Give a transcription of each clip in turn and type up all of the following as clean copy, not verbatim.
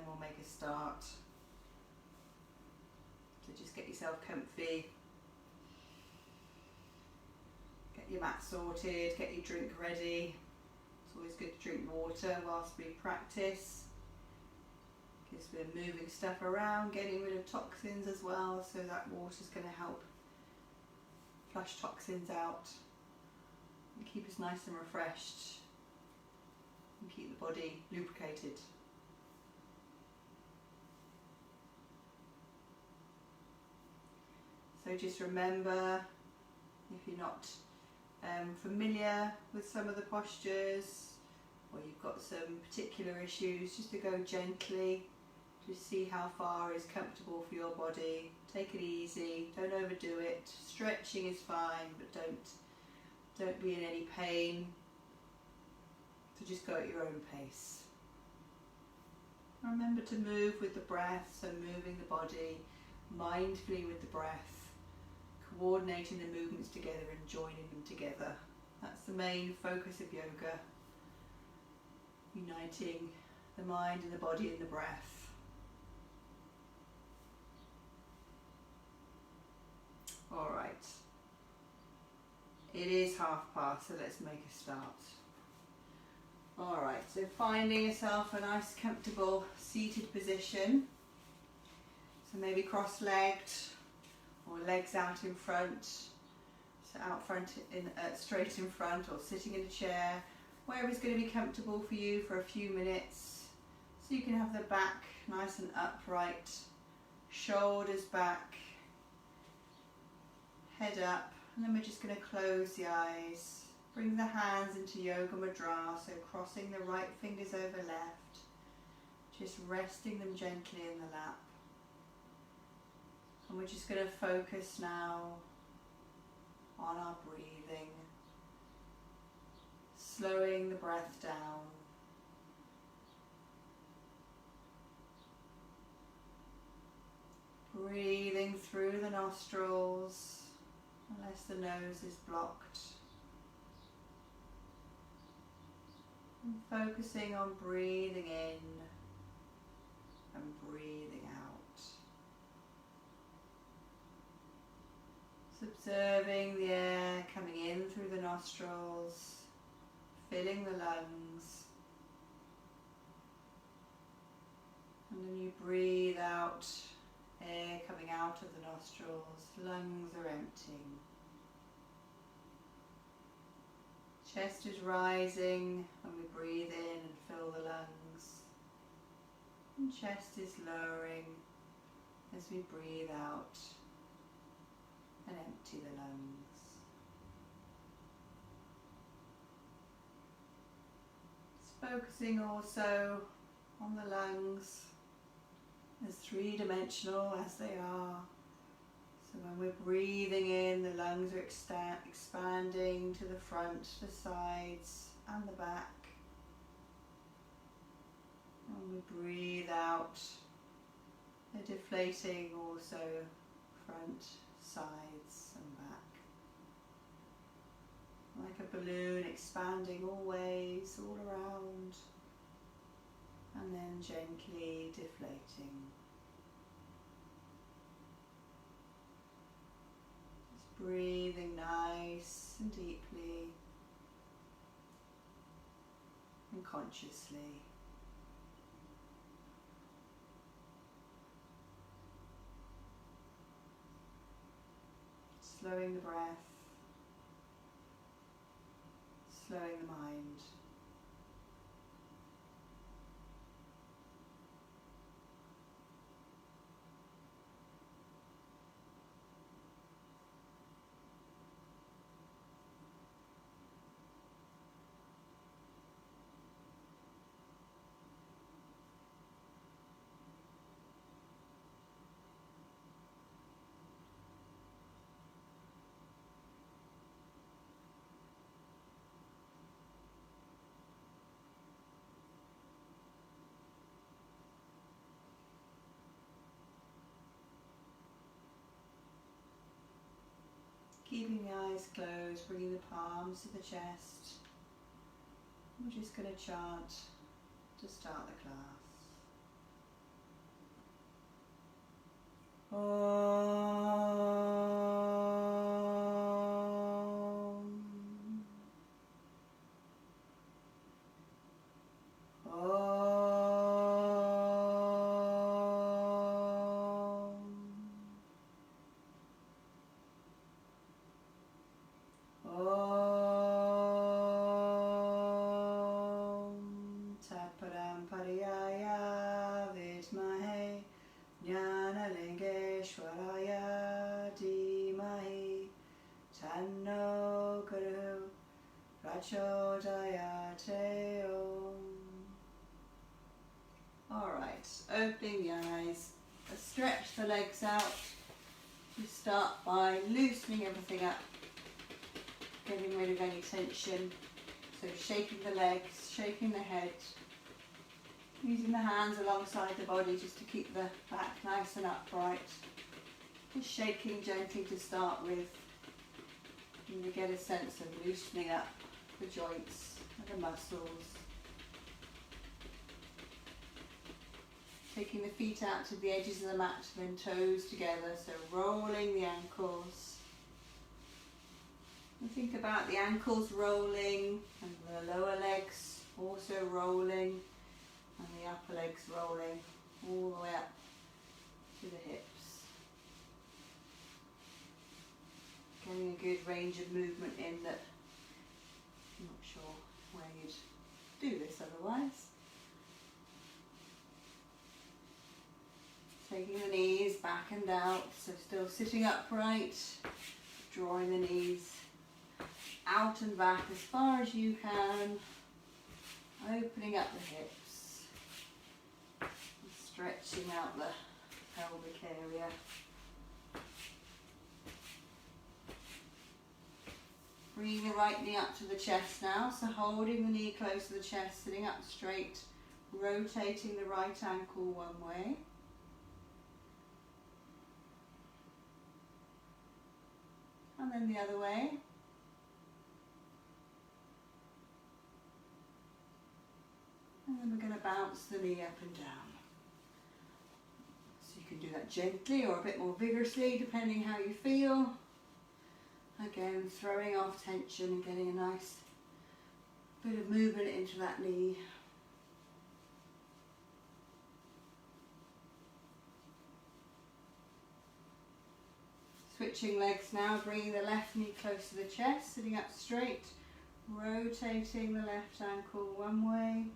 then we'll make a start. So just get yourself comfy, get your mat sorted, get your drink ready. It's always good to drink water whilst we practice, because we're moving stuff around, getting rid of toxins as well, so that water's going to help flush toxins out and keep us nice and refreshed and keep the body lubricated. So just remember, if you're not familiar with some of the postures, or you've got some particular issues, just to go gently, just see how far is comfortable for your body. Take it easy, don't overdo it. Stretching is fine, but don't be in any pain. So just go at your own pace. Remember to move with the breath, so moving the body mindfully with the breath, coordinating the movements together and joining them together. That's the main focus of yoga, uniting the mind and the body and the breath. Alright, it is past, so let's make a start. Alright, so finding yourself a nice comfortable seated position, so maybe cross-legged or legs out in front, so out front, straight in front, or sitting in a chair, wherever's going to be comfortable for you for a few minutes, so you can have the back nice and upright, shoulders back, head up, and then we're just going to close the eyes. Bring the hands into Yoga Mudra, so crossing the right fingers over left, just resting them gently in the lap. And we're just going to focus now on our breathing, slowing the breath down. Breathing through the nostrils, unless the nose is blocked. And focusing on breathing in and breathing out. So observing the air coming in through the nostrils, filling the lungs. And then you breathe out, air coming out of the nostrils, lungs are emptying. Chest is rising when we breathe in and fill the lungs. And chest is lowering as we breathe out and empty the lungs. Just focusing also on the lungs, as three-dimensional as they are. So when we're breathing in, the lungs are expanding to the front, the sides and the back. And we breathe out, they're deflating also front, sides and back. Like a balloon expanding always, all around, and then gently deflating. Breathing nice and deeply and consciously. Slowing the breath, slowing the mind. Keeping the eyes closed, bringing the palms to the chest. We're just going to chant to start the class. Tanno Guru Prachodayate Om. Alright, opening the eyes. Let's stretch the legs out. We start by loosening everything up, getting rid of any tension. So shaking the legs, shaking the head, using the hands alongside the body just to keep the back nice and upright. Just shaking gently to start with. And you get a sense of loosening up the joints and the muscles. Taking the feet out to the edges of the mat, then toes together, so rolling the ankles. And think about the ankles rolling and the lower legs also rolling and the upper legs rolling all the way up to the hips. Getting a good range of movement in that I'm not sure where you'd do this otherwise. Taking the knees back and out, so still sitting upright, drawing the knees out and back as far as you can, opening up the hips, and stretching out the pelvic area. Bringing the right knee up to the chest now, so holding the knee close to the chest, sitting up straight, rotating the right ankle one way. And then the other way. And then we're going to bounce the knee up and down. So you can do that gently or a bit more vigorously, depending how you feel. Again, throwing off tension and getting a nice bit of movement into that knee. Switching legs now, bringing the left knee close to the chest, sitting up straight, rotating the left ankle one way.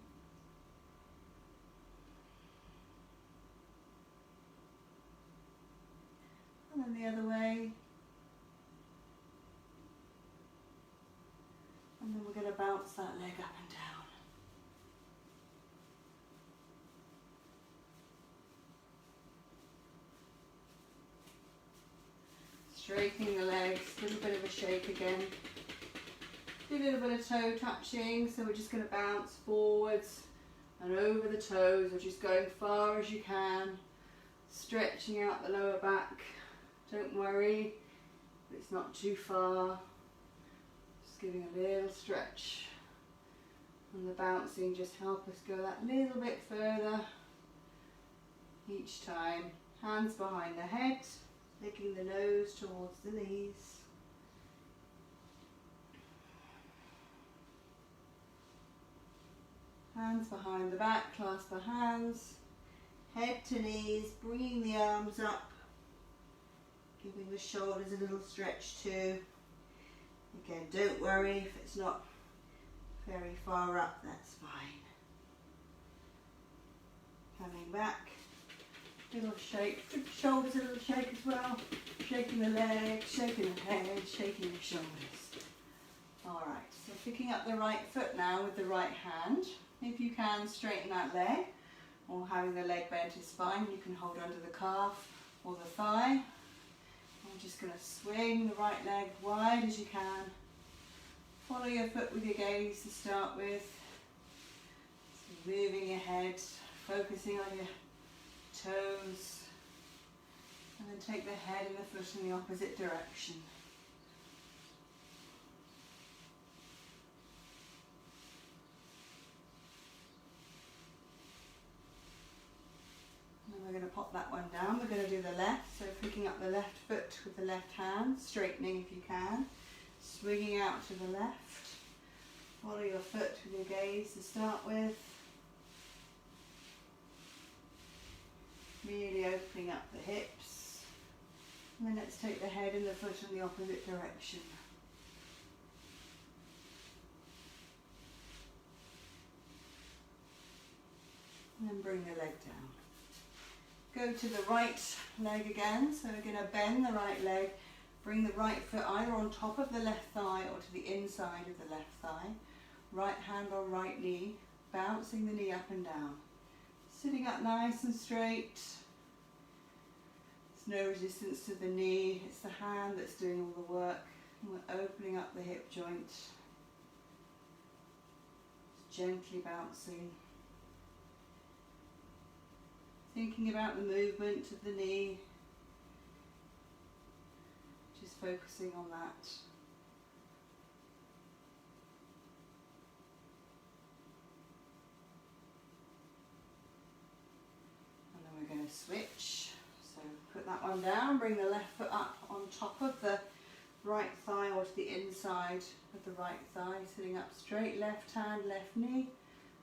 And then the other way. And then we're going to bounce that leg up and down. Straightening the legs, a little bit of a shake again. Do a little bit of toe touching, so we're just going to bounce forwards and over the toes, or just going far as you can. Stretching out the lower back. Don't worry if it's not too far. Just giving a little stretch. And the bouncing just help us go that little bit further each time. Hands behind the head. Taking the nose towards the knees. Hands behind the back, clasp the hands. Head to knees, bringing the arms up. Giving the shoulders a little stretch too. Again, don't worry if it's not very far up, that's fine. Coming back. Little shake, give the shoulders a little shake as well. Shaking the legs, shaking the head, shaking the shoulders. Alright, so picking up the right foot now with the right hand. If you can, straighten that leg, or having the leg bent is fine. You can hold under the calf or the thigh. I'm just going to swing the right leg wide as you can. Follow your foot with your gaze to start with. So moving your head, focusing on your toes, and then take the head and the foot in the opposite direction. And then we're going to pop that one down. We're going to do the left, so picking up the left foot with the left hand, straightening if you can, swinging out to the left. Follow your foot with your gaze to start with. Really opening up the hips. And then let's take the head and the foot in the opposite direction. And then bring the leg down. Go to the right leg again, so we're going to bend the right leg, bring the right foot either on top of the left thigh or to the inside of the left thigh. Right hand on right knee, bouncing the knee up and down. Sitting up nice and straight. There's no resistance to the knee, it's the hand that's doing all the work. And we're opening up the hip joint. Just gently bouncing. Thinking about the movement of the knee. Just focusing on that. We're going to switch, so put that one down, bring the left foot up on top of the right thigh or to the inside of the right thigh, sitting up straight, left hand, left knee,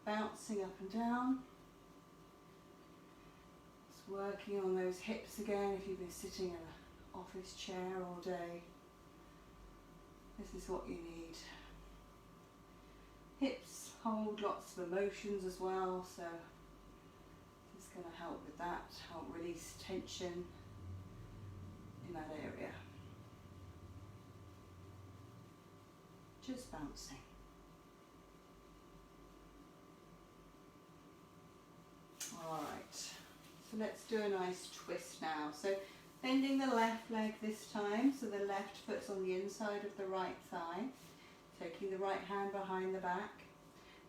bouncing up and down. Just working on those hips again if you've been sitting in an office chair all day. This is what you need. Hips hold lots of emotions as well, so going to help with that, help release tension in that area. Just bouncing. Alright, so let's do a nice twist now. So bending the left leg this time, so the left foot's on the inside of the right thigh, taking the right hand behind the back,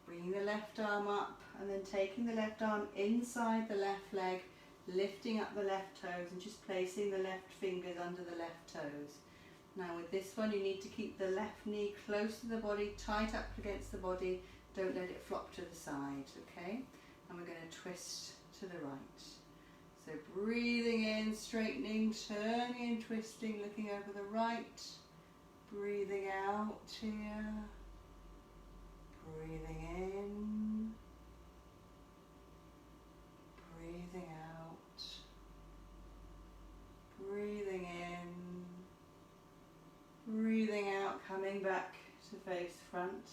bringing the left arm up and then taking the left arm inside the left leg, lifting up the left toes and just placing the left fingers under the left toes. Now with this one you need to keep the left knee close to the body, tight up against the body, don't let it flop to the side, okay? And we're going to twist to the right. So breathing in, straightening, turning and twisting, looking over the right, breathing out here. Breathing in, breathing out, breathing in, breathing out, coming back to face front.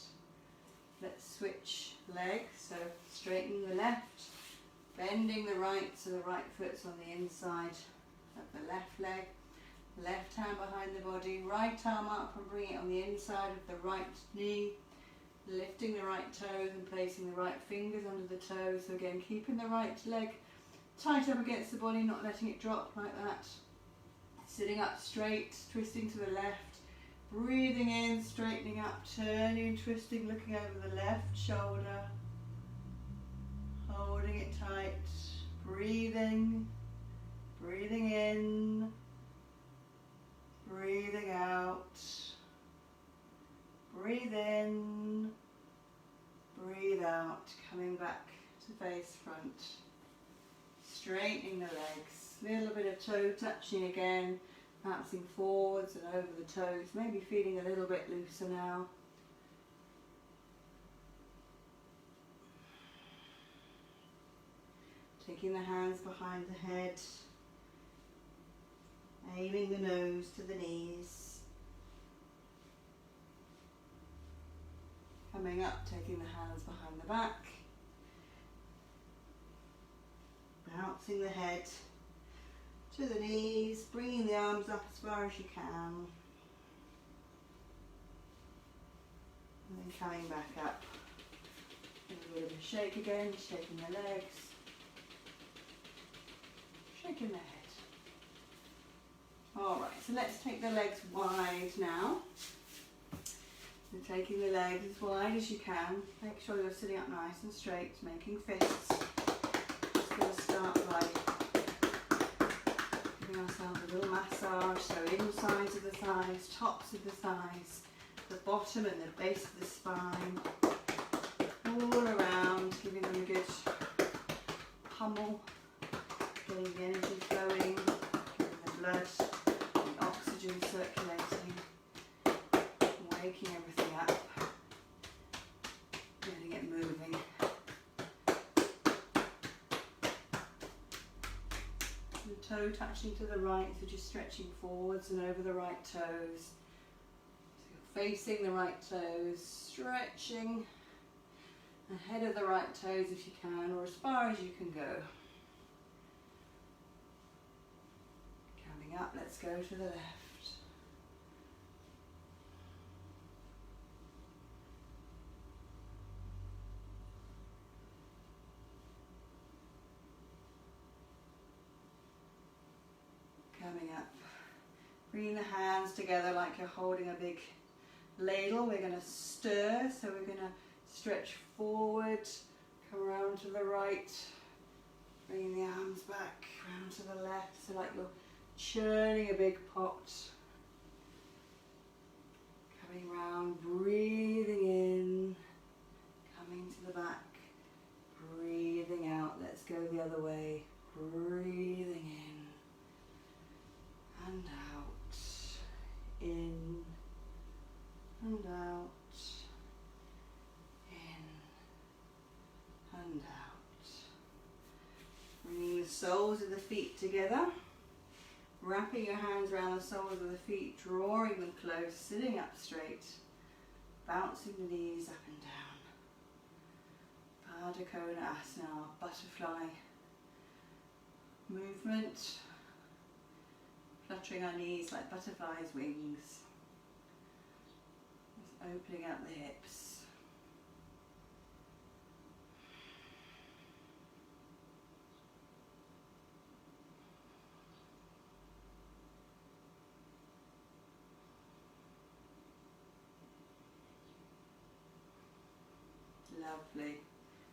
Let's switch legs, so straightening the left, bending the right so the right foot's on the inside of the left leg, left hand behind the body, right arm up and bring it on the inside of the right knee, lifting the right toes and placing the right fingers under the toes. So again, keeping the right leg tight up against the body, not letting it drop like that. Sitting up straight, twisting to the left, breathing in, straightening up, turning and twisting, looking over the left shoulder, holding it tight, breathing, breathing in, breathing out. Breathe in, breathe out, coming back to face front, straightening the legs, little bit of toe touching again, bouncing forwards and over the toes, maybe feeling a little bit looser now. Taking the hands behind the head, aiming the nose to the knees. Coming up, taking the hands behind the back, bouncing the head to the knees, bringing the arms up as far as you can, and then coming back up. A little bit of a shake again, shaking the legs, shaking the head. Alright, so let's take the legs wide now. And taking the legs as wide as you can. Make sure you're sitting up nice and straight, making fists. Just going to start by giving ourselves a little massage. So insides of the thighs, tops of the thighs, the bottom and the base of the spine. All around, giving them a good pummel. Get getting the energy flowing, getting the blood, the oxygen circulating, waking everything up, getting it moving. The toe touching to the right, so just stretching forwards and over the right toes. So you're facing the right toes, stretching ahead of the right toes if you can, or as far as you can go. Coming up, let's go to the left. Coming up. Bringing the hands together like you're holding a big ladle. We're going to stir, so we're going to stretch forward, come around to the right, bringing the arms back, round to the left, so like you're churning a big pot. Coming round, breathing in, coming to the back, breathing out. Let's go the other way, breathing in and out, in and out, and out. Bringing the soles of the feet together, wrapping your hands around the soles of the feet, drawing them close, sitting up straight, bouncing the knees up and down. Pada Konasana, butterfly movement, fluttering our knees like butterflies' wings, just opening up the hips. Lovely.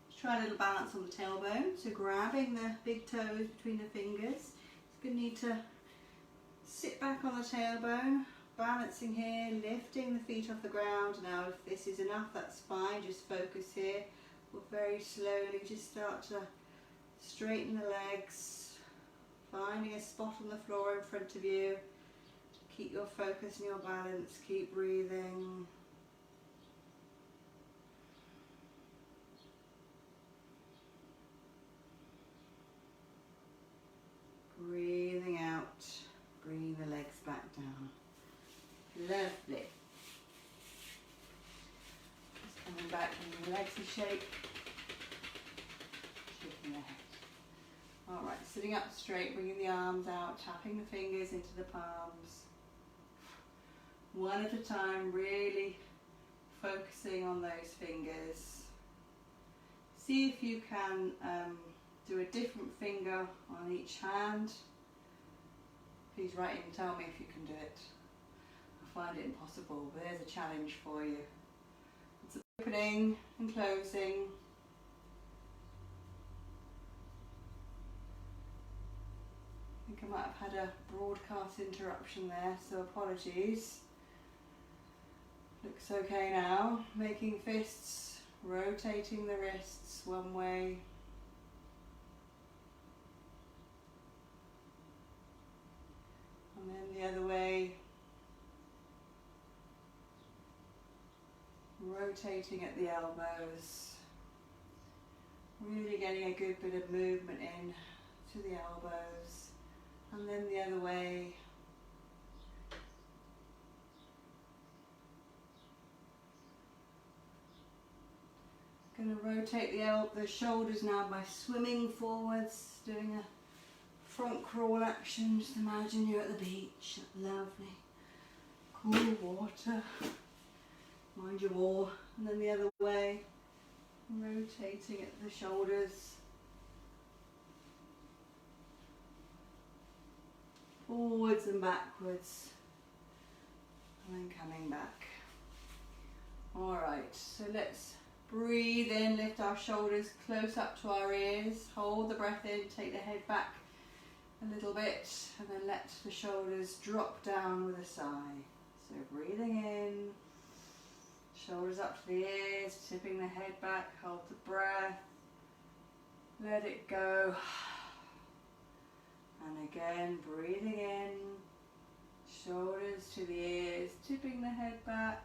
Let's try a little balance on the tailbone. So grabbing the big toes between the fingers. It's going to need to sit back on the tailbone, balancing here, lifting the feet off the ground. Now if this is enough, that's fine. Just focus here. We'll very slowly just start to straighten the legs, finding a spot on the floor in front of you. Keep your focus and your balance. Keep breathing. Breathing out, bringing the legs back down. Lovely. Just coming back, bringing the legs in shape. Shaking the head. Alright, sitting up straight, bringing the arms out, tapping the fingers into the palms. One at a time, really focusing on those fingers. See if you can do a different finger on each hand. Please write in and tell me if you can do it. I find it impossible, but there's a challenge for you. It's opening and closing. I think I might have had a broadcast interruption there, so apologies. Looks okay now. Making fists, rotating the wrists one way. And then the other way, rotating at the elbows, really getting a good bit of movement in to the elbows, and then the other way. Going to rotate the shoulders now by swimming forwards, doing a front crawl action. Just imagine you're at the beach, lovely, cool water, mind your oar, and then the other way, rotating at the shoulders, forwards and backwards, and then coming back. Alright, so let's breathe in, lift our shoulders close up to our ears, hold the breath in, take the head back a little bit, and then let the shoulders drop down with a sigh. So breathing in, shoulders up to the ears, tipping the head back, hold the breath, let it go. And again, breathing in, shoulders to the ears, tipping the head back,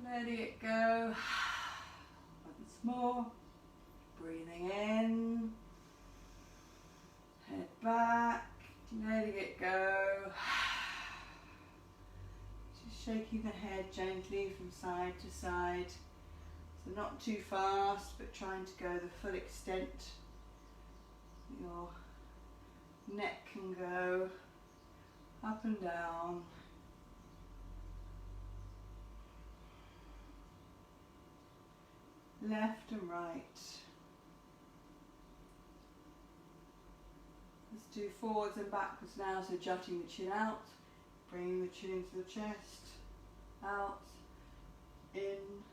letting it go. Once more, breathing in, head back, letting it go. Just shaking the head gently from side to side. So not too fast, but trying to go the full extent your neck can go, up and down. Left and right. Let's do forwards and backwards now, so jutting the chin out, bringing the chin into the chest, out, in,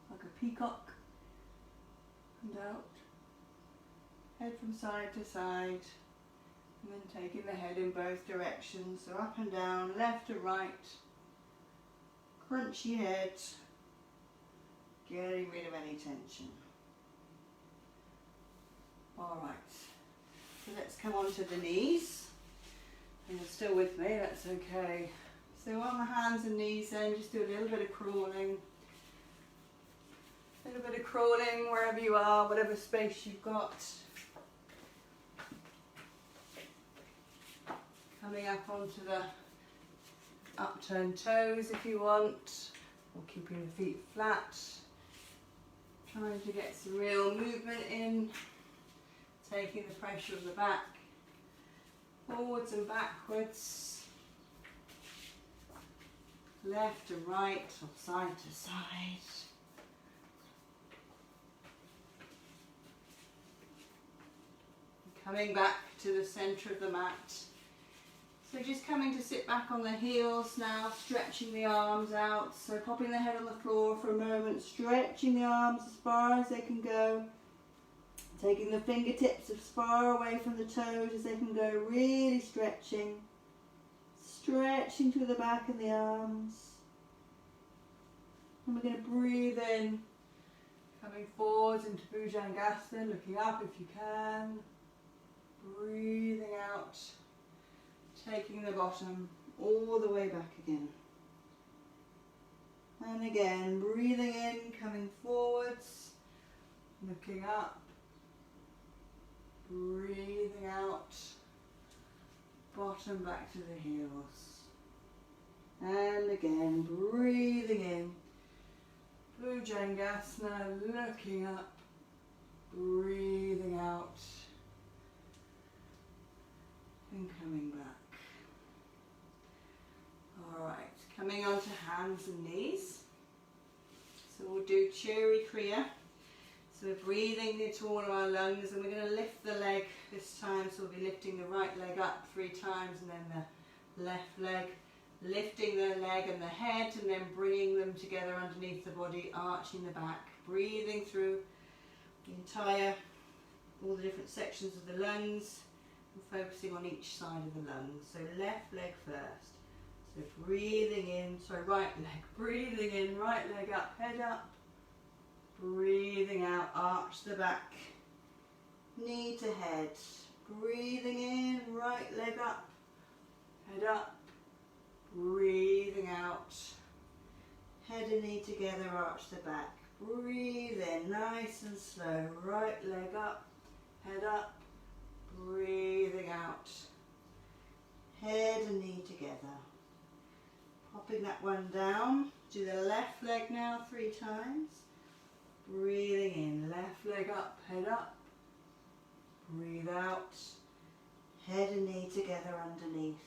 like a peacock, and out. Head from side to side, and then taking the head in both directions, so up and down, left to right, crunchy head, getting rid of any tension. Alright, so let's come on to the knees, and you're still with me, that's okay. So on the hands and knees then, just do a little bit of crawling. A little bit of crawling wherever you are, whatever space you've got. Coming up onto the upturned toes if you want, or keeping the feet flat. Trying to get some real movement in, taking the pressure of the back, forwards and backwards, left and right, or side to side. Coming back to the centre of the mat. So just coming to sit back on the heels now, stretching the arms out. So popping the head on the floor for a moment, stretching the arms as far as they can go. Taking the fingertips as far away from the toes as they can go, really stretching. Stretching through the back and the arms. And we're going to breathe in, coming forwards into Bhujangasana, looking up if you can. Breathing out. Taking the bottom all the way back again. And again, breathing in, coming forwards, looking up, breathing out, bottom back to the heels. And again, breathing in, Bhujangasana, looking up, breathing out, and coming back. Alright, coming on to hands and knees. So we'll do Churi Kriya. So we're breathing into all of our lungs, and we're going to lift the leg this time. So we'll be lifting the right leg up 3 times, and then the left leg. Lifting the leg and the head, and then bringing them together underneath the body, arching the back. Breathing through the entire, all the different sections of the lungs, and focusing on each side of the lungs. So left leg first. So breathing in, right leg, breathing in, right leg up, head up, breathing out, arch the back, knee to head, breathing in, right leg up, head up, breathing out, head and knee together, arch the back, breathe in, nice and slow, right leg up, head up, breathing out, head and knee together. Popping that one down, do the left leg now 3 times. Breathing in, left leg up, head up. Breathe out, head and knee together underneath.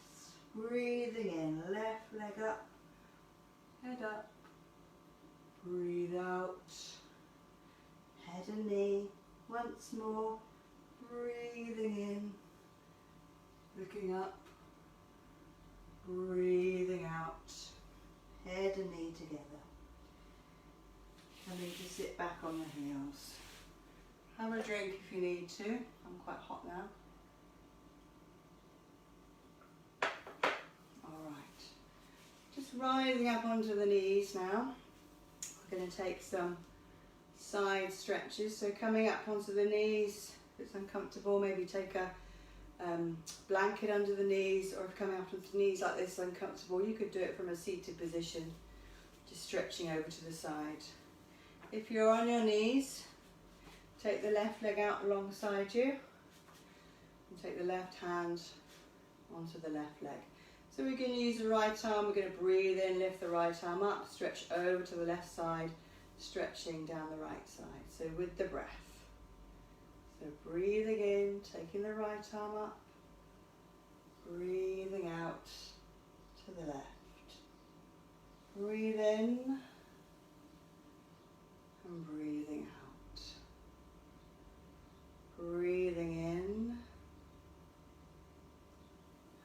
Breathing in, left leg up, head up. Breathe out, head and knee. Once more, breathing in, looking up. Breathing out, head and knee together. Coming to sit back on the heels. Have a drink if you need to. I'm quite hot now. Alright. Just rising up onto the knees now. We're going to take some side stretches. So coming up onto the knees, if it's uncomfortable, maybe take a blanket under the knees, or if coming up with the knees like this is uncomfortable, you could do it from a seated position, just stretching over to the side. If you're on your knees, take the left leg out alongside you and take the left hand onto the left leg. So we're going to use the right arm, we're going to breathe in, lift the right arm up, stretch over to the left side, stretching down the right side. So with the breath. So breathing in, taking the right arm up, breathing out to the left. Breathe in and breathing out. Breathing in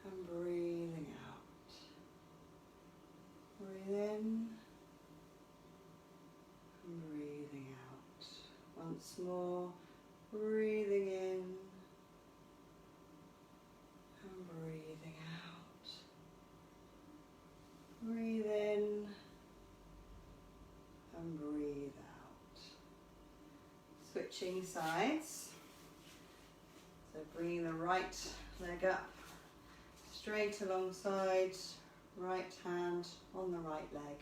and breathing out. Breathe in and breathing out. Once more, breathing in and breathing out. Breathe in and breathe out. Switching sides. So bringing the right leg up, straight alongside, right hand on the right leg.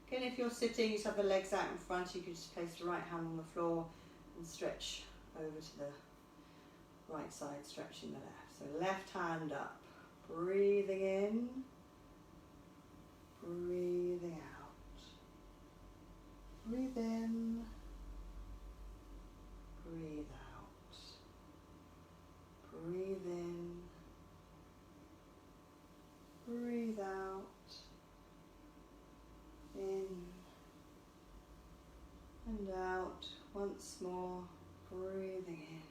Again, if you're sitting, you just have the legs out in front, you can just place the right hand on the floor and stretch over to the right side, stretching the left. So left hand up, breathing in, breathing out. Breathe in, breathe out. Breathe in, breathe out. In and out. Once more, breathing in,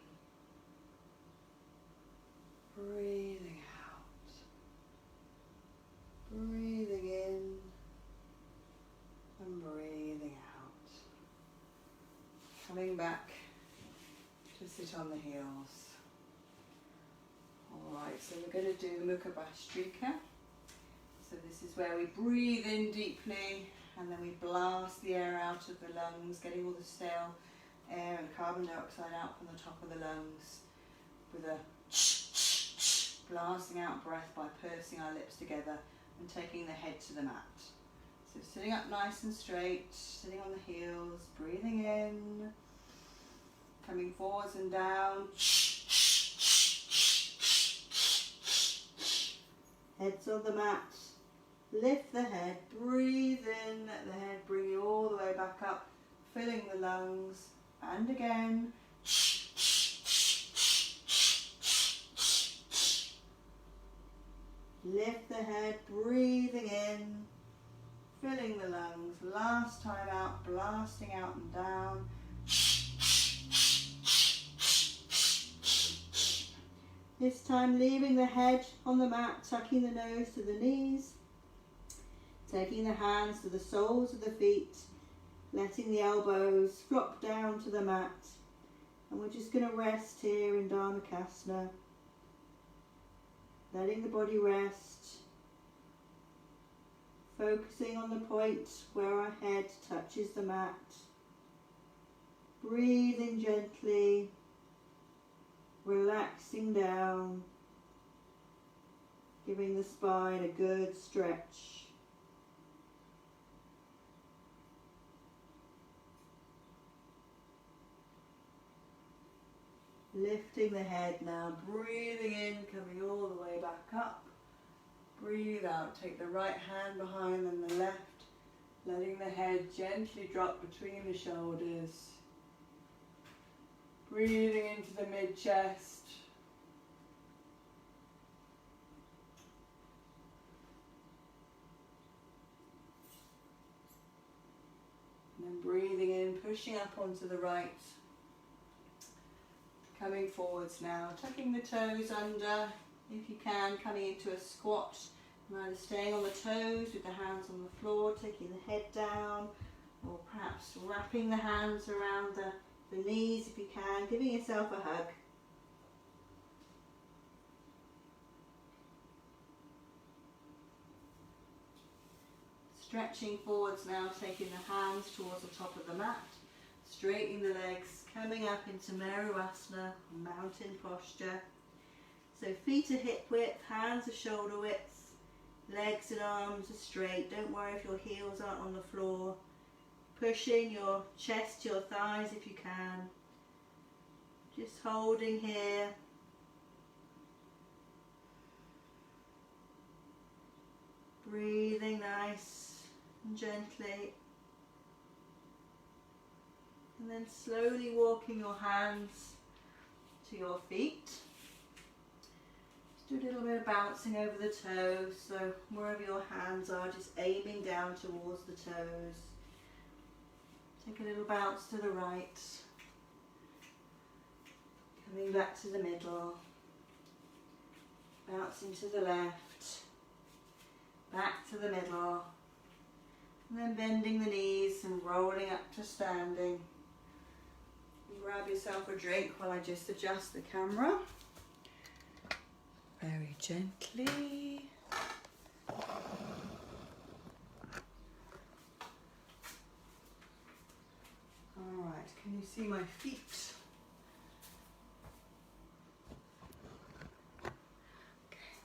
breathing out, breathing in and breathing out. Coming back to sit on the heels. Alright, so we're going to do Mukha Bhastrika. So this is where we breathe in deeply and then we blast the air out of the lungs, getting all the stale air and carbon dioxide out from the top of the lungs with a blasting out breath by pursing our lips together and taking the head to the mat. So sitting up nice and straight, sitting on the heels, breathing in, coming forwards and down, heads on the mat. Lift the head, breathe in, let the head bring you all the way back up, filling the lungs, and again. Lift the head, breathing in, filling the lungs, last time out, blasting out and down. This time leaving the head on the mat, tucking the nose to the knees. Taking the hands to the soles of the feet, letting the elbows flop down to the mat. And we're just going to rest here in Dharmakasana, letting the body rest, focusing on the point where our head touches the mat. Breathing gently, relaxing down, giving the spine a good stretch. Lifting the head now, breathing in, coming all the way back up. Breathe out, take the right hand behind and the left, letting the head gently drop between the shoulders. Breathing into the mid-chest. And then breathing in, pushing up onto the right. Coming forwards now, tucking the toes under, if you can, coming into a squat, either staying on the toes with the hands on the floor, taking the head down, or perhaps wrapping the hands around the knees if you can, giving yourself a hug. Stretching forwards now, taking the hands towards the top of the mat. Straightening the legs, coming up into Merusasana, mountain posture. So feet are hip width, hands are shoulder width, legs and arms are straight. Don't worry if your heels aren't on the floor. Pushing your chest to your thighs if you can. Just holding here. Breathing nice and gently. And then slowly walking your hands to your feet. Just do a little bit of bouncing over the toes. So wherever your hands are, just aiming down towards the toes. Take a little bounce to the right. Coming back to the middle. Bouncing to the left. Back to the middle. And then bending the knees and rolling up to standing. Grab yourself a drink while I just adjust the camera. Very gently. Alright, can you see my feet? Okay.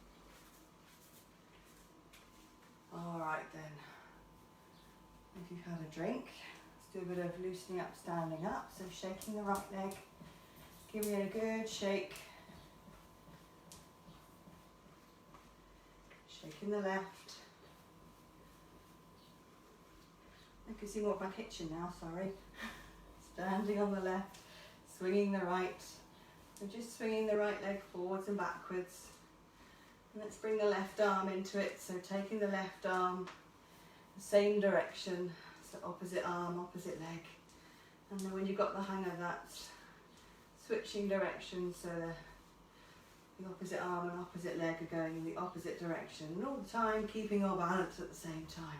Alright then. If you've had a drink, let's do a bit of loosening up, standing up. So shaking the right leg, giving it a good shake. Shaking the left. I can see more of my kitchen now, sorry. Standing on the left, swinging the right. So just swinging the right leg forwards and backwards. And let's bring the left arm into it. So taking the left arm the same direction. So opposite arm, opposite leg. And then when you've got the hang of that, switching direction so the opposite arm and opposite leg are going in the opposite direction. And all the time keeping your balance at the same time.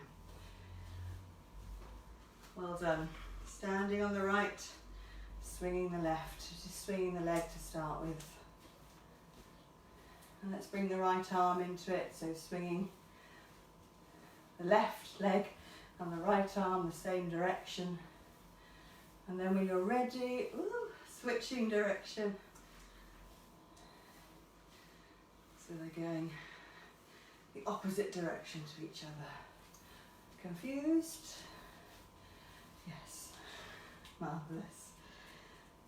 Well done. Standing on the right, swinging the left, just swinging the leg to start with. And let's bring the right arm into it, so swinging the left leg and the right arm the same direction. And then when you're ready, switching direction. So they're going the opposite direction to each other. Confused? Yes, marvellous.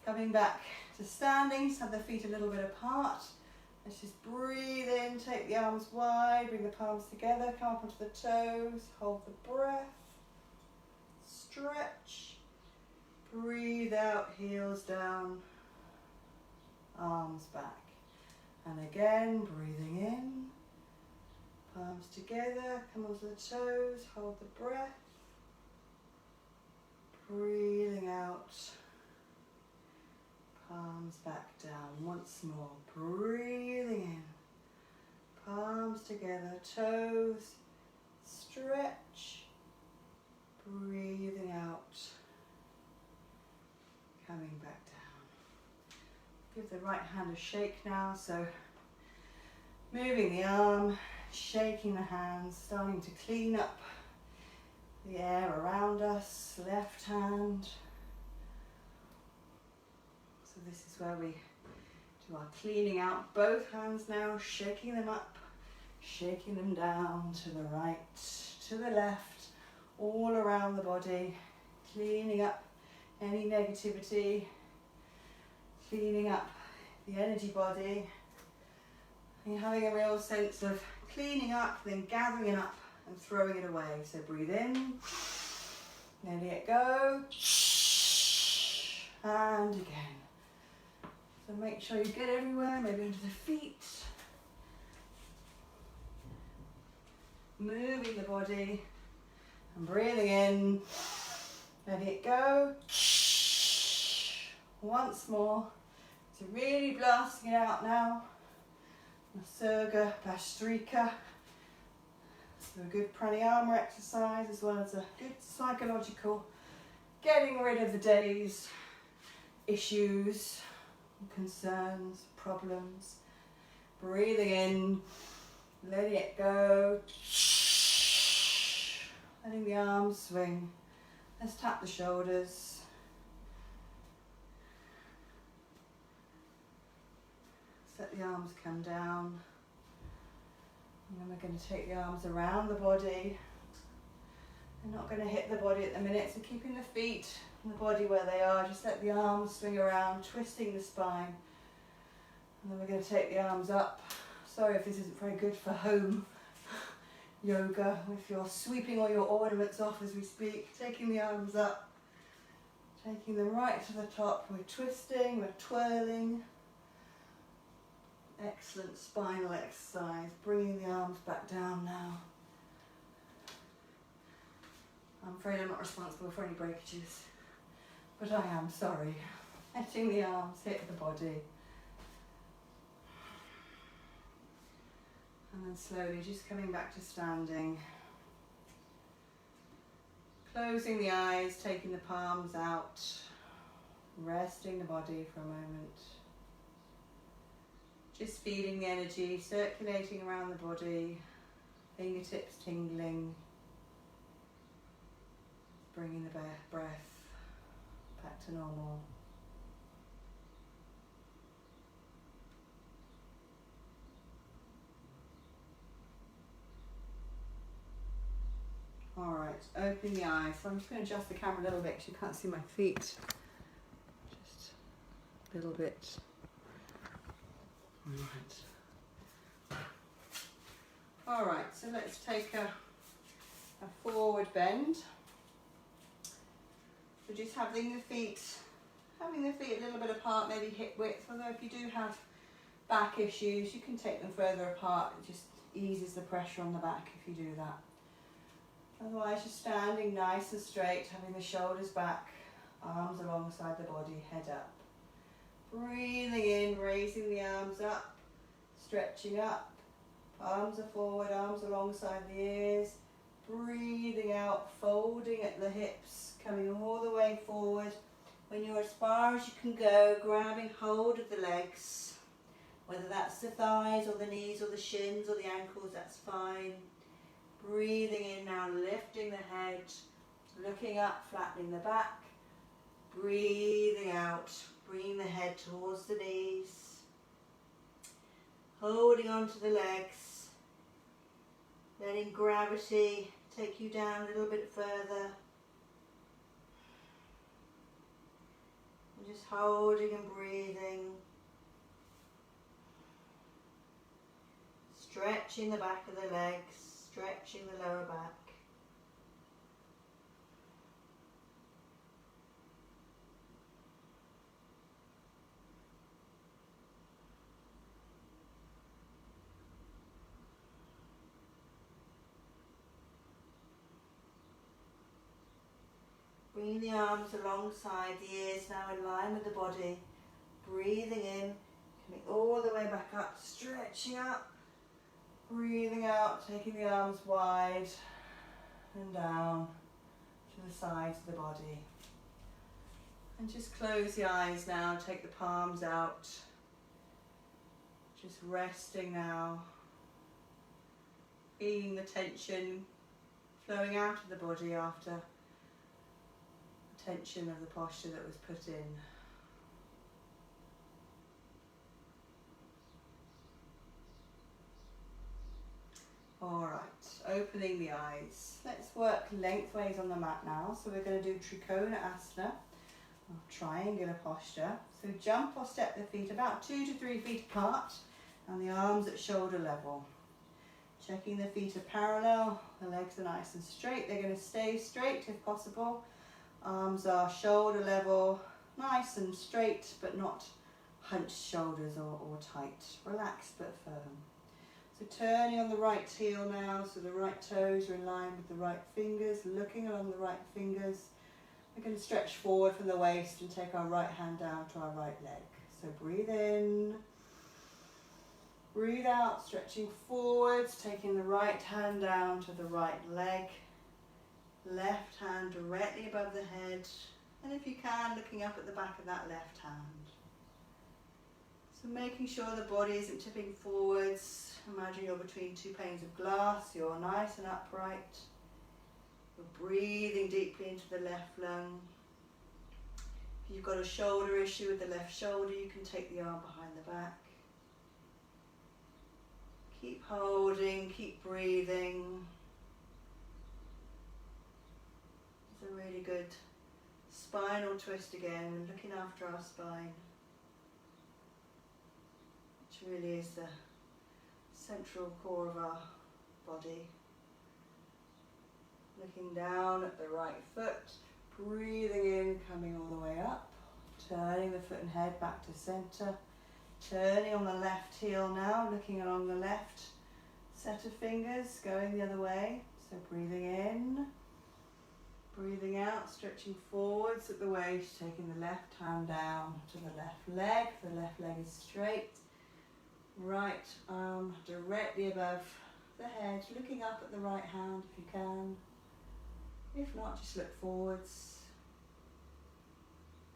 Coming back to standing, so have the feet a little bit apart. Let's just breathe in, take the arms wide, bring the palms together, come up onto the toes, hold the breath, stretch, breathe out, heels down, arms back. And again, breathing in, palms together, come onto the toes, hold the breath. Breathing out, palms back down. Once more, breathing in, palms together, toes, stretch, breathing out, coming back down. Give the right hand a shake now, so moving the arm, shaking the hands, starting to clean up the air around us, left hand. So this is where we do our cleaning out. Both hands now, shaking them up, shaking them down to the right, to the left, all around the body, cleaning up any negativity, cleaning up the energy body. And you're having a real sense of cleaning up, then gathering it up and throwing it away. So breathe in, letting it go, and again. So make sure you get everywhere, maybe into the feet. Moving the body and breathing in, letting it go. Once more. So really blasting it out now. Nasarga Bhastrika. So a good pranayama exercise as well as a good psychological getting rid of the day's issues, concerns, problems. Breathing in, letting it go. Letting the arms swing. Let's tap the shoulders. Just let the arms come down. And then we're going to take the arms around the body. We're not going to hit the body at the minute, so keeping the feet and the body where they are. Just let the arms swing around, twisting the spine. And then we're going to take the arms up. Sorry if this isn't very good for home yoga, if you're sweeping all your ornaments off as we speak. Taking the arms up, taking them right to the top. We're twisting, we're twirling. Excellent spinal exercise. Bringing the arms back down now. I'm afraid I'm not responsible for any breakages, but I am sorry. Letting the arms hit the body. And then slowly just coming back to standing. Closing the eyes, taking the palms out. Resting the body for a moment. Just feeling the energy circulating around the body. Fingertips tingling. Bringing the breath back to normal. Alright, opening the eyes. So I'm just going to adjust the camera a little bit because you can't see my feet. Just a little bit. Alright, so let's take a forward bend. So just having the feet a little bit apart, maybe hip width, although if you do have back issues, you can take them further apart. It just eases the pressure on the back if you do that. Otherwise, you're standing nice and straight, having the shoulders back, arms alongside the body, head up. Breathing in, raising the arms up, stretching up, palms are forward, arms alongside the ears. Breathing out, folding at the hips, coming all the way forward. When you're as far as you can go, grabbing hold of the legs, whether that's the thighs or the knees or the shins or the ankles, that's fine. Breathing in now, lifting the head, looking up, flattening the back. Breathing out, bringing the head towards the knees. Holding onto the legs, letting gravity take you down a little bit further. And just holding and breathing. Stretching the back of the legs, stretching the lower back. Bringing the arms alongside the ears, now in line with the body. Breathing in, coming all the way back up, stretching up. Breathing out, taking the arms wide and down to the sides of the body. And just close the eyes now, take the palms out. Just resting now. Feeling the tension flowing out of the body after the tension of the posture that was put in. Alright, opening the eyes. Let's work lengthways on the mat now. So we're going to do Trikona Asana, or triangular posture. So jump or step the feet about 2 to 3 feet apart and the arms at shoulder level. Checking the feet are parallel, the legs are nice and straight. They're going to stay straight if possible. Arms are shoulder level, nice and straight but not hunched shoulders or tight. Relaxed but firm. So turning on the right heel now, so the right toes are in line with the right fingers, looking along the right fingers. We're going to stretch forward from the waist and take our right hand down to our right leg. So breathe in, breathe out, stretching forwards, taking the right hand down to the right leg. Left hand directly above the head, and if you can, looking up at the back of that left hand. So making sure the body isn't tipping forwards. Imagine you're between two panes of glass, you're nice and upright. You're breathing deeply into the left lung. If you've got a shoulder issue with the left shoulder, you can take the arm behind the back. Keep holding, keep breathing. It's a really good spinal twist again, and looking after our spine, which really is the central core of our body. Looking down at the right foot, breathing in, coming all the way up, turning the foot and head back to centre, turning on the left heel now, looking along the left set of fingers, going the other way. So breathing in, breathing out, stretching forwards at the waist, taking the left hand down to the left leg. The left leg is straight, right arm directly above the head, looking up at the right hand if you can. If not, just look forwards.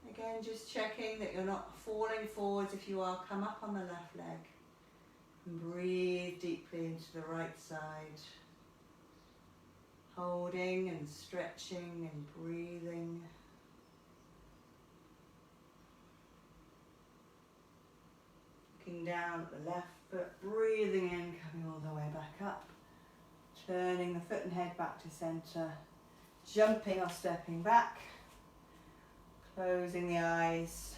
Again, just checking that you're not falling forwards. If you are, come up on the left leg and breathe deeply into the right side. Holding and stretching and breathing. Looking down at the left foot, breathing in, coming all the way back up. Turning the foot and head back to centre. Jumping or stepping back. Closing the eyes,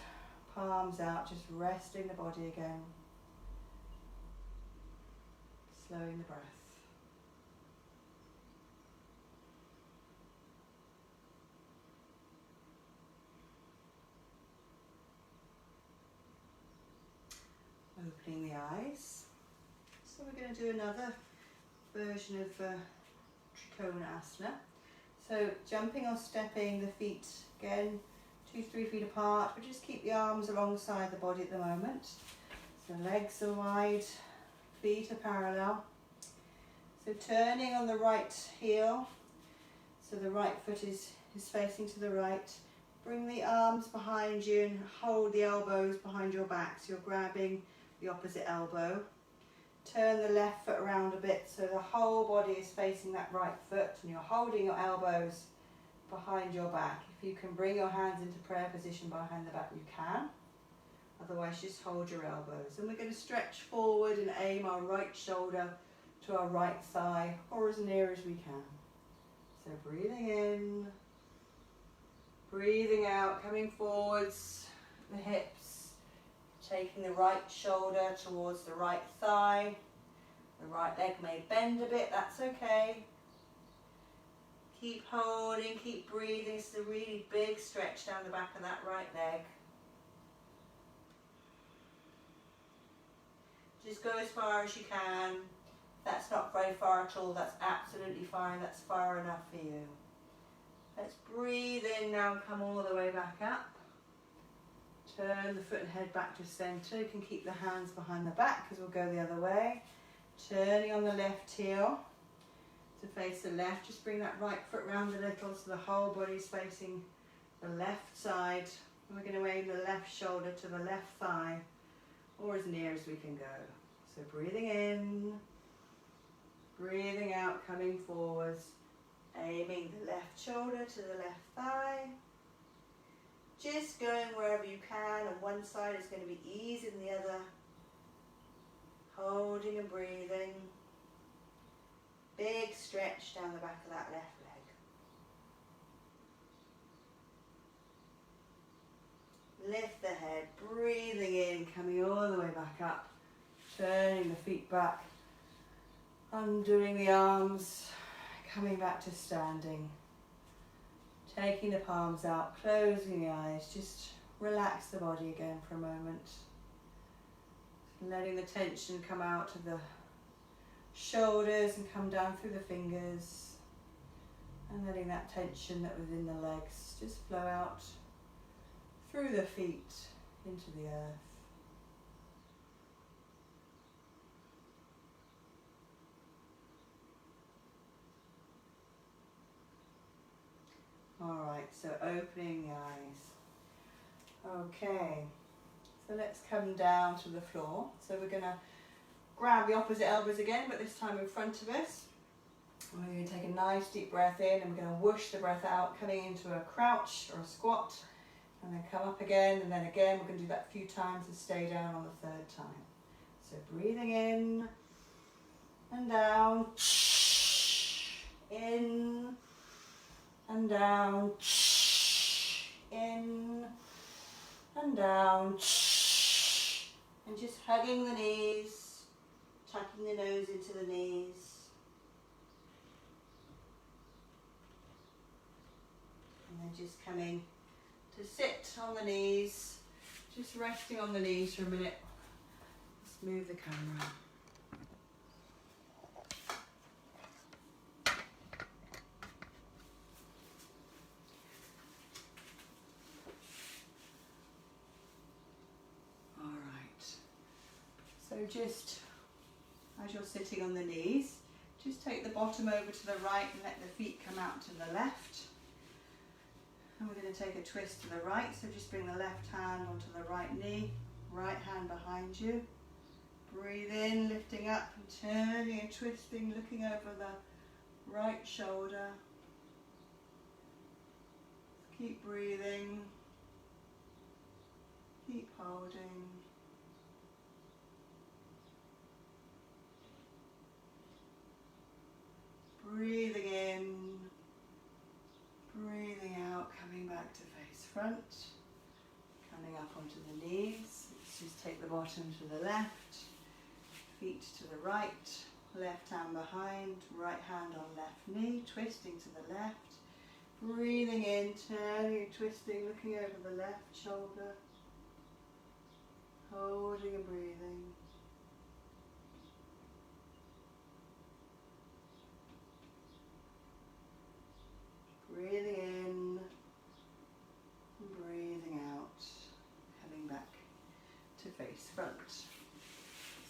palms out, just resting the body again. Slowing the breath. Opening the eyes. So we're going to do another version of Trikonasana. So jumping or stepping, the feet again 2-3 feet apart, but just keep the arms alongside the body at the moment. So legs are wide, feet are parallel. So turning on the right heel, so the right foot is facing to the right. Bring the arms behind you and hold the elbows behind your back, so you're grabbing the opposite elbow. Turn the left foot around a bit so the whole body is facing that right foot and you're holding your elbows behind your back. If you can bring your hands into prayer position behind the back, you can. Otherwise, just hold your elbows. And we're going to stretch forward and aim our right shoulder to our right thigh, or as near as we can. So breathing in, breathing out, coming forwards, the hips. Taking the right shoulder towards the right thigh. The right leg may bend a bit, that's okay. Keep holding, keep breathing. It's a really big stretch down the back of that right leg. Just go as far as you can. If that's not very far at all, that's absolutely fine. That's far enough for you. Let's breathe in now and come all the way back up. Turn the foot and head back to centre. You can keep the hands behind the back because we'll go the other way. Turning on the left heel to face the left. Just bring that right foot round a little so the whole body is facing the left side. And we're going to aim the left shoulder to the left thigh, or as near as we can go. So breathing in, breathing out, coming forwards, aiming the left shoulder to the left thigh. Just going wherever you can, and one side is going to be easy than the other. Holding and breathing. Big stretch down the back of that left leg. Lift the head, breathing in, coming all the way back up. Turning the feet back. Undoing the arms, coming back to standing. Taking the palms out, closing the eyes, just relax the body again for a moment. Letting the tension come out of the shoulders and come down through the fingers. And letting that tension that was in the legs just flow out through the feet into the earth. Alright, so opening the eyes. Okay, so let's come down to the floor. So we're going to grab the opposite elbows again, but this time in front of us. We're going to take a nice deep breath in, and we're going to whoosh the breath out, coming into a crouch or a squat, and then come up again, and then again. We're going to do that a few times and stay down on the third time. So breathing in, and down, in and down, in and down, and just hugging the knees, tucking the nose into the knees, and then just coming to sit on the knees, just resting on the knees for a minute. Let's move the camera. So just as you're sitting on the knees, just take the bottom over to the right and let the feet come out to the left. And we're going to take a twist to the right, so just bring the left hand onto the right knee, right hand behind you. Breathe in, lifting up and turning and twisting, looking over the right shoulder. Keep breathing, keep holding. Breathing in, breathing out, coming back to face front, coming up onto the knees. Let's just take the bottom to the left, feet to the right, left hand behind, right hand on left knee, twisting to the left. Breathing in, turning and twisting, looking over the left shoulder, holding and breathing. Breathing in and breathing out, coming back to face front.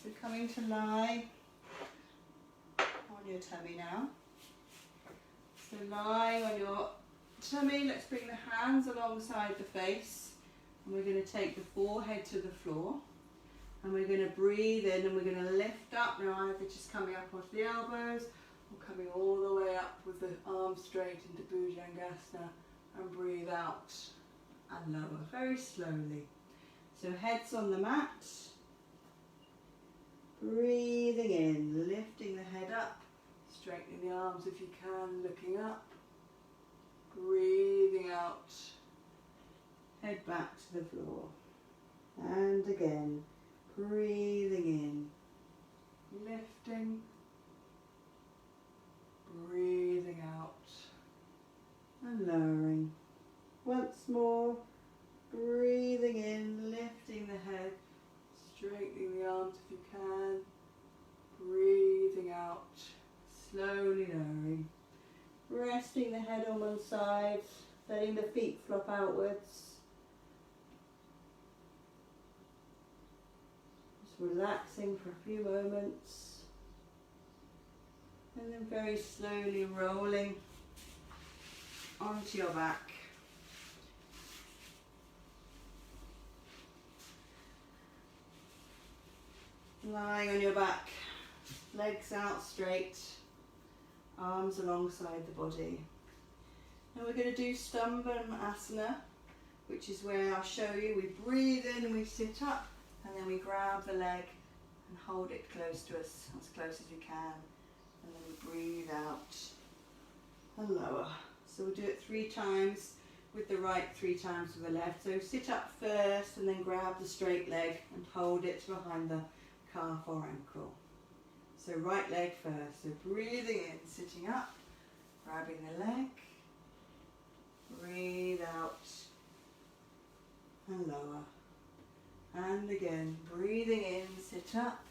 So coming to lie on your tummy now. So lying on your tummy, let's bring the hands alongside the face, and we're going to take the forehead to the floor, and we're going to breathe in and we're going to lift up, now either just coming up onto the elbows, coming all the way up with the arms straight into Bhujangasana, and breathe out and lower very slowly. So head's on the mat, breathing in, lifting the head up, straightening the arms if you can, looking up, breathing out, head back to the floor, and again, breathing in, lifting, breathing out and lowering. Once more, breathing in, lifting the head, straightening the arms if you can, breathing out, slowly lowering. Resting the head on one side, letting the feet flop outwards. Just relaxing for a few moments. And then very slowly rolling onto your back. Lying on your back, legs out straight, arms alongside the body. Now we're going to do Stambha-asana, which is where I'll show you. We breathe in, we sit up, and then we grab the leg and hold it close to us, as close as you can. And then we breathe out and lower. So we'll do it 3 times with the right, 3 times with the left. So sit up first and then grab the straight leg and hold it behind the calf or ankle. So right leg first. So breathing in, sitting up, grabbing the leg, breathe out and lower. And again, breathing in, sit up,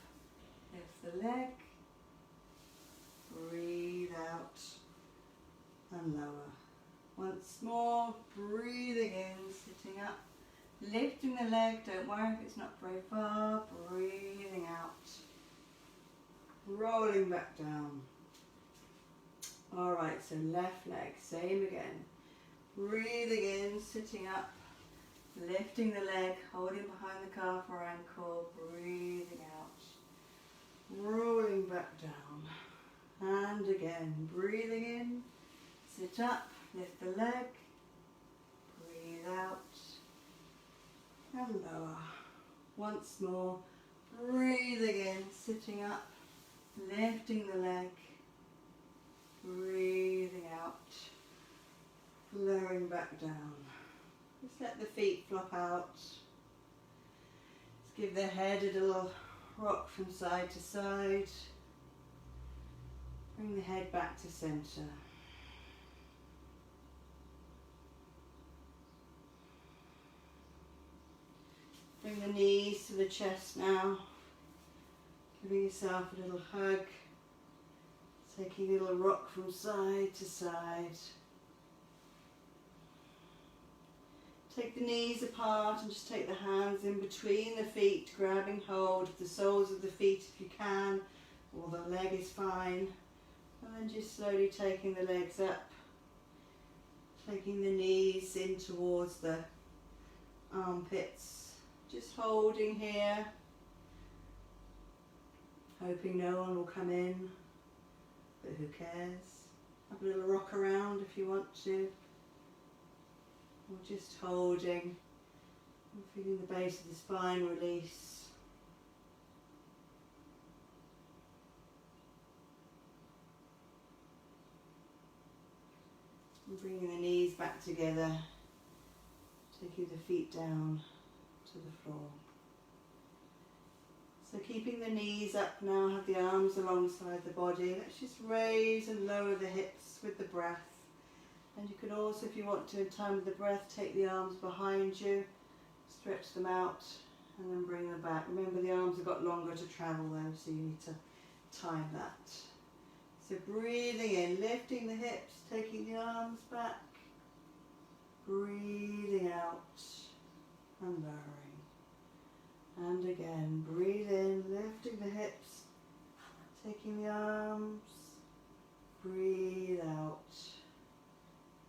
lift the leg, breathe out and lower. Once more, breathing in, sitting up, lifting the leg, don't worry if it's not very far, breathing out, rolling back down. Alright, so left leg, same again. Breathing in, sitting up, lifting the leg, holding behind the calf or ankle, breathing out, rolling back down. And again, breathing in, sit up, lift the leg, breathe out, and lower. Once more, breathing in, sitting up, Lifting the leg, breathing out, lowering back down. Just let the feet flop out. Just give the head a little rock from side to side. Bring the head back to centre. Bring the knees to the chest now. Giving yourself a little hug. Taking a little rock from side to side. Take the knees apart and just take the hands in between the feet, grabbing hold of the soles of the feet if you can, or the leg is fine. And then just slowly taking the legs up, taking the knees in towards the armpits. Just holding here, hoping no one will come in, but who cares? Have a little rock around if you want to. Or just holding and feeling the base of the spine release. And bringing the knees back together, taking the feet down to the floor. So keeping the knees up now, have the arms alongside the body. Let's just raise and lower the hips with the breath. And you can also, if you want to, in time with the breath, take the arms behind you, stretch them out, and then bring them back. Remember, the arms have got longer to travel though, so you need to time that. So breathing in, lifting the hips, taking the arms back, breathing out, and lowering. And again, breathe in, lifting the hips, taking the arms, breathe out,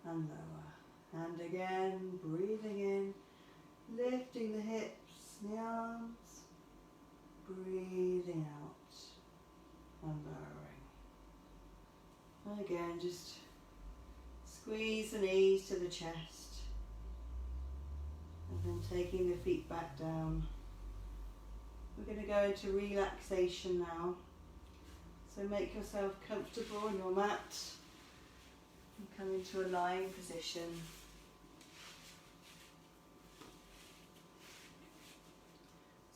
and lower. And again, breathing in, lifting the hips and the arms, breathing out and lowering. And again, just squeeze the knees to the chest and then taking the feet back down. We're going to go into relaxation now. So make yourself comfortable on your mat. Come into a lying position.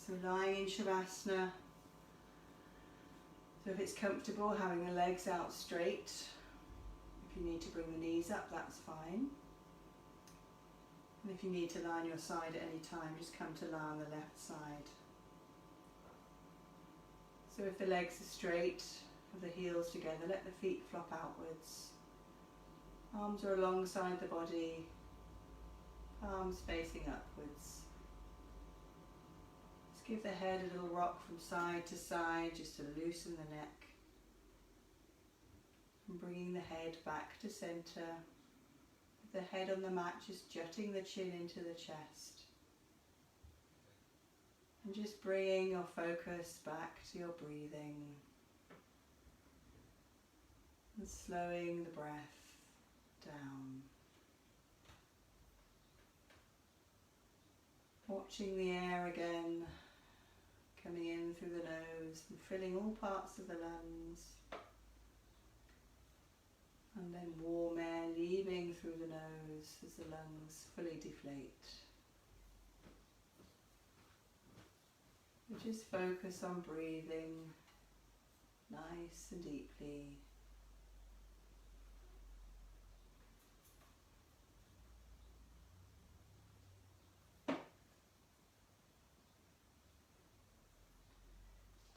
So lying in Shavasana. So if it's comfortable, having the legs out straight. If you need to bring the knees up, that's fine. And if you need to lie on your side at any time, just come to lie on the left side. So if the legs are straight, have the heels together, let the feet flop outwards. Arms are alongside the body, palms facing upwards. Just give the head a little rock from side to side just to loosen the neck. And bringing the head back to centre. With the head on the mat, just jutting the chin into the chest. And just bringing your focus back to your breathing. And slowing the breath down. Watching the air again, coming in through the nose and filling all parts of the lungs. And then warm air leaving through the nose as the lungs fully deflate. We just focus on breathing nice and deeply.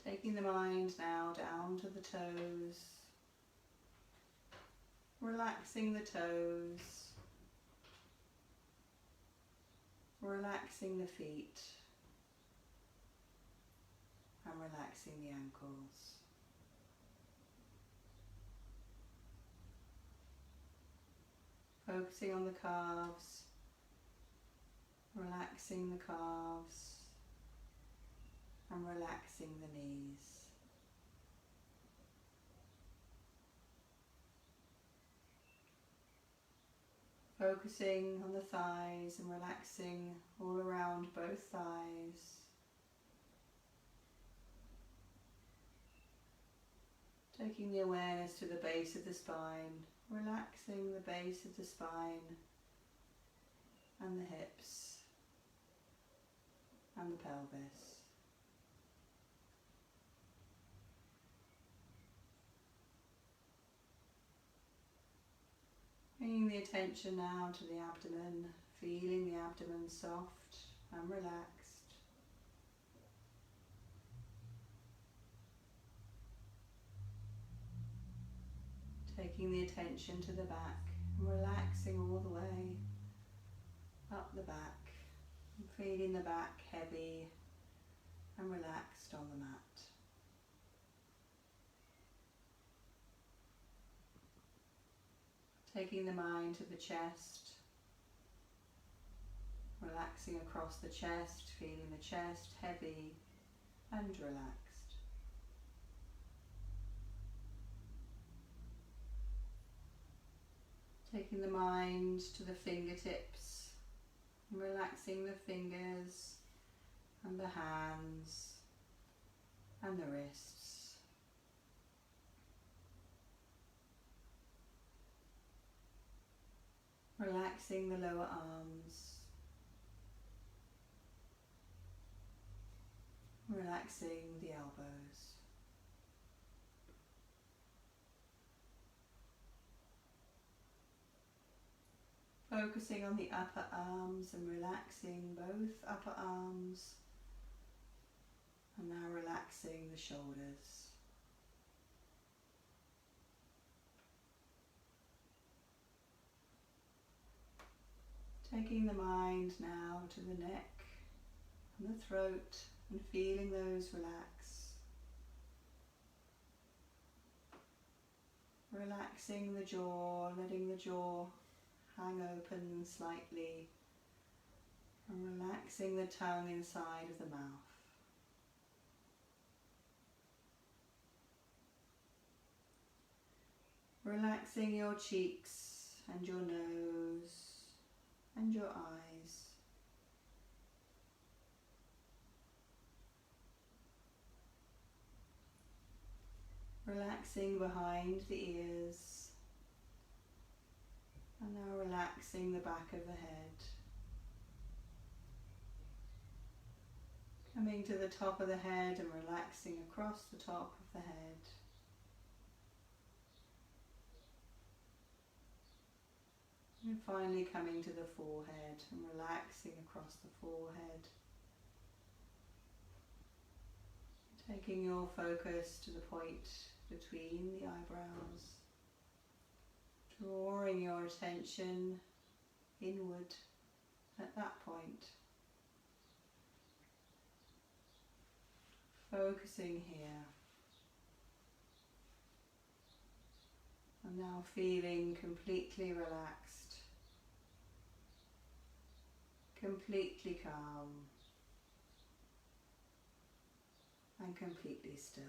Taking the mind now down to the toes, relaxing the toes, relaxing the feet, and relaxing the ankles. Focusing on the calves, relaxing the calves, and relaxing the knees. Focusing on the thighs and relaxing all around both thighs. Taking the awareness to the base of the spine, relaxing the base of the spine and the hips and the pelvis. Bringing the attention now to the abdomen, feeling the abdomen soft and relaxed. Taking the attention to the back, relaxing all the way up the back, and feeling the back heavy and relaxed on the mat. Taking the mind to the chest, relaxing across the chest, feeling the chest heavy and relaxed. Taking the mind to the fingertips, relaxing the fingers and the hands and the wrists. Relaxing the lower arms. Relaxing the elbows. Focusing on the upper arms and relaxing both upper arms, and now relaxing the shoulders. Taking the mind now to the neck and the throat and feeling those relax. Relaxing the jaw, letting the jaw hang open slightly, and relaxing the tongue inside of the mouth. Relaxing your cheeks and your nose and your eyes. Relaxing behind the ears. And now relaxing the back of the head. Coming to the top of the head and relaxing across the top of the head. And finally coming to the forehead and relaxing across the forehead. Taking your focus to the point between the eyebrows. Drawing your attention inward at that point. Focusing here. And now feeling completely relaxed, completely calm, and completely still.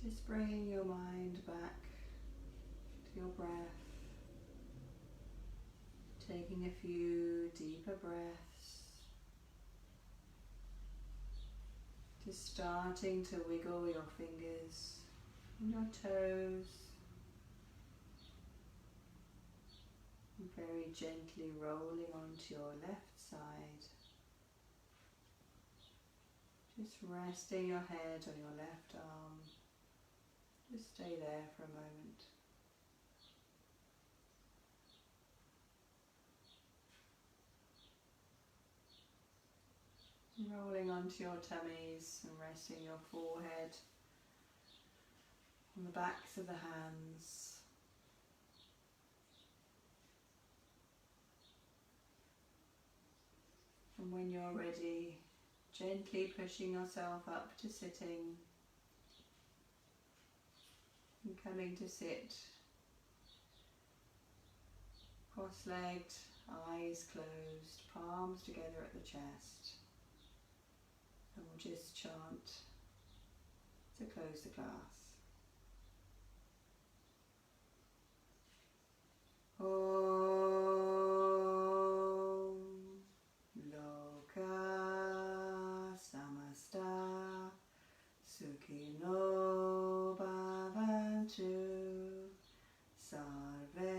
Just bringing your mind back to your breath. Taking a few deeper breaths. Just starting to wiggle your fingers and your toes. And very gently rolling onto your left side. Just resting your head on your left arm. Just stay there for a moment. Rolling onto your tummies and resting your forehead on the backs of the hands. And when you're ready, gently pushing yourself up to sitting and coming to sit cross-legged, eyes closed, palms together at the chest. And we'll just chant to close the class. Om Loka Samasta Sukhino Bhavantu Sarve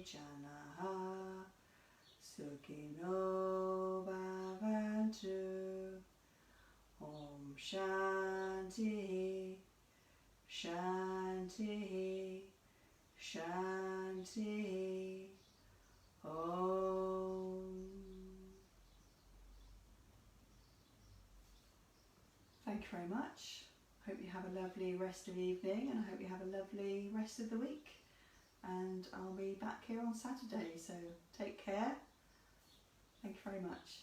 Janaha Sukhino Bhavantu. Om Shanti Shanti Shanti Om. Thank you very much. Hope you have a lovely rest of the evening, and I hope you have a lovely rest of the week. And I'll be back here on Saturday, so take care. Thank you very much.